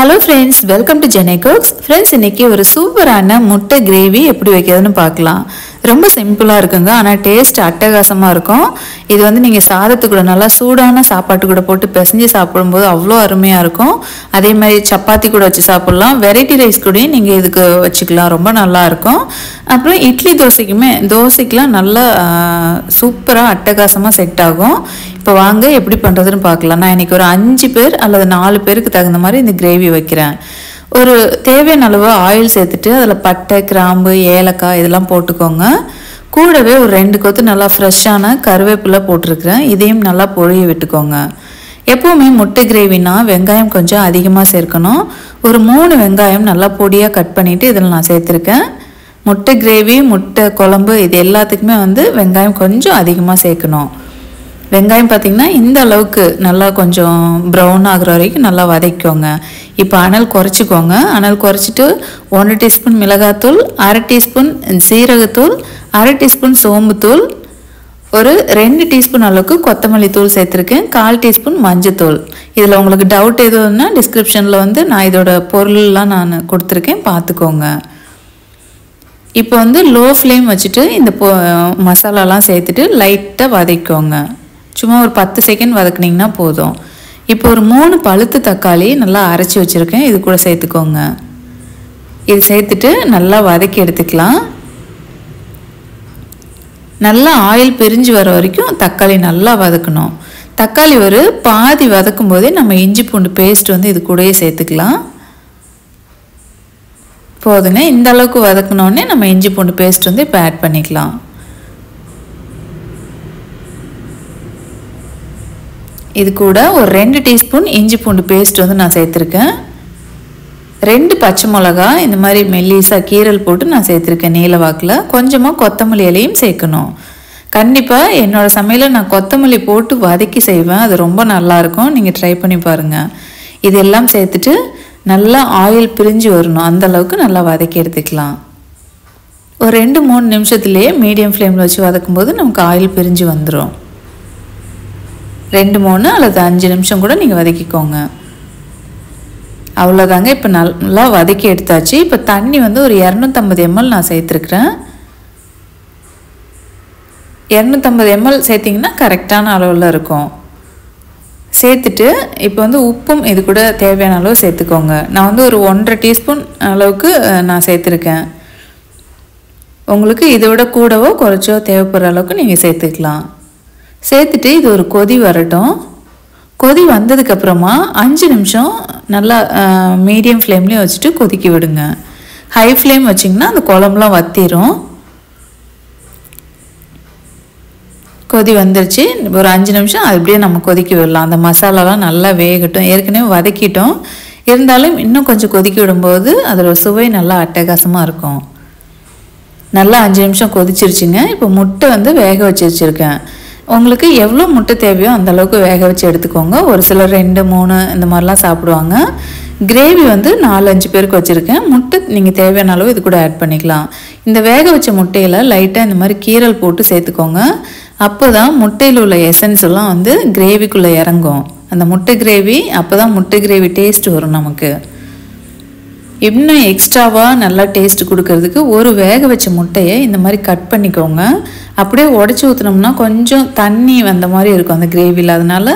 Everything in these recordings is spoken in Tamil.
Hello friends, welcome to Jenny Cooks. Friends, இன்னைக்கு ஒரு சூப்பரான முட்டை கிரேவி எப்படி வைக்கிறதுன்னு பார்க்கலாம். ரொம்ப சிம்பிளா இருக்குங்க, ஆனா டேஸ்ட் அட்டகாசமா இருக்கும். இது வந்து நீங்க சாதத்து கூட நல்லா சூடான சாப்பாட்டு கூட போட்டு பிசைஞ்சு சாப்பிடும்போது அவ்வளோ அருமையா இருக்கும். அதே மாதிரி சப்பாத்தி கூட வச்சு சாப்பிடலாம், வெரைட்டி ரைஸ் கூட நீங்க இதுக்கு வச்சுக்கலாம், ரொம்ப நல்லா இருக்கும். அப்புறம் இட்லி தோசைக்கெல்லாம் நல்லா சூப்பரா அட்டகாசமா செட் ஆகும். இப்போ வாங்க எப்படி பண்ணுறதுன்னு பார்க்கலாம். நான் இன்றைக்கி ஒரு 5 பேர் அல்லது 4 பேருக்கு தகுந்த மாதிரி இந்த கிரேவி வைக்கிறேன். ஒரு தேவையான அளவு ஆயில் சேர்த்துட்டு அதில் பட்டை, கிராம்பு, ஏலக்காய் இதெல்லாம் போட்டுக்கோங்க. கூடவே ஒரு 2 கொத்து நல்லா ஃப்ரெஷ்ஷான கருவேப்பிலை போட்டிருக்கிறேன். இதையும் நல்லா பொழிய விட்டுக்கோங்க. எப்போவுமே முட்டை கிரேவினா வெங்காயம் கொஞ்சம் அதிகமாக சேர்க்கணும். ஒரு 3 வெங்காயம் நல்லா பொடியாக கட் பண்ணிவிட்டு இதில் நான் சேர்த்துருக்கேன். முட்டை கிரேவி, முட்டை குழம்பு இது எல்லாத்துக்குமே வந்து வெங்காயம் கொஞ்சம் அதிகமாக சேர்க்கணும். வெங்காயம் பார்த்திங்கன்னா இந்த அளவுக்கு நல்லா கொஞ்சம் ப்ரௌன் ஆகிற வரைக்கும் நல்லா வதக்கிக்கோங்க. இப்போ அனல் குறைச்சிக்கோங்க. அனல் குறைச்சிட்டு 1 டீஸ்பூன் மிளகாத்தூள், 1/2 டீஸ்பூன் சீரகத்தூள், 1/2 டீஸ்பூன் சோம்புத்தூள், ஒரு 2 டீஸ்பூன் அளவுக்கு கொத்தமல்லி தூள் சேர்த்துருக்கேன், 1/4 டீஸ்பூன் மஞ்சத்தூள். இதில் உங்களுக்கு டவுட் எதுவும்னா டிஸ்கிரிப்ஷனில் வந்து நான் இதோட பொருள்லாம் நான் கொடுத்துருக்கேன், பார்த்துக்கோங்க. இப்போ வந்து லோ ஃப்ளேம் வச்சுட்டு இந்த மசாலாலாம் சேர்த்துட்டு லைட்டாக வதக்கிக்கோங்க. சும்மா ஒரு 10 செகண்ட் வதக்குனிங்கன்னா போதும். இப்போ ஒரு 3 பழுத்து தக்காளி நல்லா அரைச்சி வச்சுருக்கேன், இது கூட சேர்த்துக்கோங்க. இது சேர்த்துட்டு நல்லா வதக்கி எடுத்துக்கலாம். நல்லா ஆயில் பிரிஞ்சு வர வரைக்கும் தக்காளி நல்லா வதக்கணும். தக்காளி ஒரு பாதி வதக்கும் போதே நம்ம இஞ்சி பூண்டு பேஸ்ட் வந்து இது கூடயே சேர்த்துக்கலாம். போதுங்க, இந்த அளவுக்கு வதக்கினோடனே நம்ம இஞ்சி பூண்டு பேஸ்ட் வந்து இப்போ ஆட் பண்ணிக்கலாம். இது கூட ஒரு 2 டீஸ்பூன் இஞ்சி பூண்டு பேஸ்ட் வந்து நான் சேர்த்துருக்கேன். 2 பச்சை மிளகா இந்த மாதிரி மெல்லிசாக கீரல் போட்டு நான் சேர்த்துருக்கேன் நீல வாக்கில். கொஞ்சமாக கொத்தமல்லி இலையும் சேர்க்கணும். கண்டிப்பாக என்னோடய சமையலில் நான் கொத்தமல்லி போட்டு வதக்கி செய்வேன், அது ரொம்ப நல்லாயிருக்கும், நீங்கள் ட்ரை பண்ணி பாருங்கள். இதெல்லாம் சேர்த்துட்டு நல்லா ஆயில் பிரிஞ்சு வரணும், அந்தளவுக்கு நல்லா வதக்கி எடுத்துக்கலாம். ஒரு 2-3 நிமிஷத்துலேயே மீடியம் ஃப்ளேமில் வச்சு வதக்கும்போது நமக்கு ஆயில் பிரிஞ்சு வந்துடும். 2-3 அல்லது 5 நிமிஷம் கூட நீங்கள் வதக்கிக்கோங்க. அவ்வளோதாங்க, இப்போ நல்லா வதக்கி எடுத்தாச்சு. இப்போ தண்ணி வந்து ஒரு 250 ml நான் சேர்த்துருக்குறேன். 250 ml சேர்த்திங்கன்னா கரெக்டான அளவில் இருக்கும். சேர்த்துட்டு இப்போ வந்து உப்பும் இது கூட தேவையான அளவு சேர்த்துக்கோங்க. நான் வந்து ஒரு 1/2 டீஸ்பூன் அளவுக்கு நான் சேர்த்துருக்கேன். உங்களுக்கு இதை விட கூடவோ குறைச்சோ தேவைப்படுற அளவுக்கு நீங்கள் சேர்த்துக்கலாம். சேர்த்துட்டு இது ஒரு கொதி வரட்டும். கொதி வந்ததுக்கப்புறமா 5 நிமிஷம் நல்லா மீடியம் ஃப்ளேம்லேயும் வச்சுட்டு கொதிக்க விடுங்க. ஹை ஃப்ளேம் வச்சிங்கன்னா அந்த குழம்புலாம் வத்திரும். கொதி வந்துருச்சு. ஒரு 5 நிமிஷம் அப்படியே நம்ம கொதிக்க விடலாம். அந்த மசாலாலாம் நல்லா வேகட்டும். ஏற்கனவே வதக்கிட்டோம், இருந்தாலும் இன்னும் கொஞ்சம் கொதிக்க விடும்போது அதோட சுவை நல்லா அட்டகாசமாக இருக்கும். நல்லா 5 நிமிஷம் கொதிச்சிருச்சுங்க. இப்போ முட்டை வந்து வேக வச்சு வச்சுருக்கேன். உங்களுக்கு எவ்வளோ முட்டை தேவையோ அந்தளவுக்கு வேக வச்சு எடுத்துக்கோங்க. ஒரு சிலர் 2-3 இந்த மாதிரிலாம் சாப்பிடுவாங்க. கிரேவி வந்து 4-5 பேருக்கு வச்சுருக்கேன். முட்டை நீங்கள் தேவையான அளவு இது கூட ஆட் பண்ணிக்கலாம். இந்த வேக வச்ச முட்டையில் லைட்டாக இந்த மாதிரி கீரல் போட்டு சேர்த்துக்கோங்க. அப்போ தான் முட்டையில் உள்ள எசன்ஸ் எல்லாம் வந்து கிரேவிக்குள்ளே இறங்கும். அந்த முட்டை கிரேவி அப்போ தான் முட்டை கிரேவி டேஸ்ட் வரும் நமக்கு. இன்னும் எக்ஸ்ட்ராவாக நல்லா டேஸ்ட் கொடுக்கறதுக்கு ஒரு வேக வச்ச முட்டையை இந்த மாதிரி கட் பண்ணிக்கோங்க. அப்படியே உடச்சி ஊற்றினோம்னா கொஞ்சம் தண்ணி வந்த மாதிரி இருக்கும் அந்த கிரேவியில். அதனால்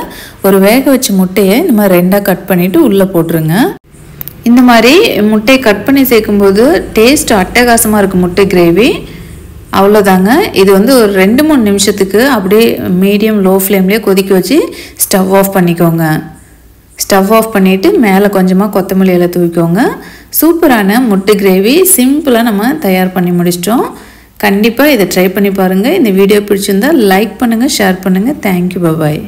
ஒரு வேக வச்ச முட்டையை இந்த மாதிரி 2ஆக கட் பண்ணிவிட்டு உள்ளே போட்டுருங்க. இந்த மாதிரி முட்டையை கட் பண்ணி சேர்க்கும்போது டேஸ்ட் அட்டகாசமாக இருக்கும் முட்டை கிரேவி. அவ்வளோதாங்க. இது வந்து ஒரு 2-3 நிமிஷத்துக்கு அப்படியே மீடியம் லோ ஃப்ளேம்லேயே கொதிக்க வச்சு ஸ்டவ் ஆஃப் பண்ணிக்கோங்க. ஸ்டவ் ஆஃப் பண்ணிவிட்டு மேலே கொஞ்சமாக கொத்தமல்லி இலை தூக்கிக்கோங்க. சூப்பரான முட்டை கிரேவி சிம்பிளாக நம்ம தயார் பண்ணி முடிச்சிட்டோம். கண்டிப்பாக இதை ட்ரை பண்ணி பாருங்கள். இந்த வீடியோ பிடிச்சிருந்தால் லைக் பண்ணுங்கள், ஷேர் பண்ணுங்கள். தேங்க்யூ, பாய்.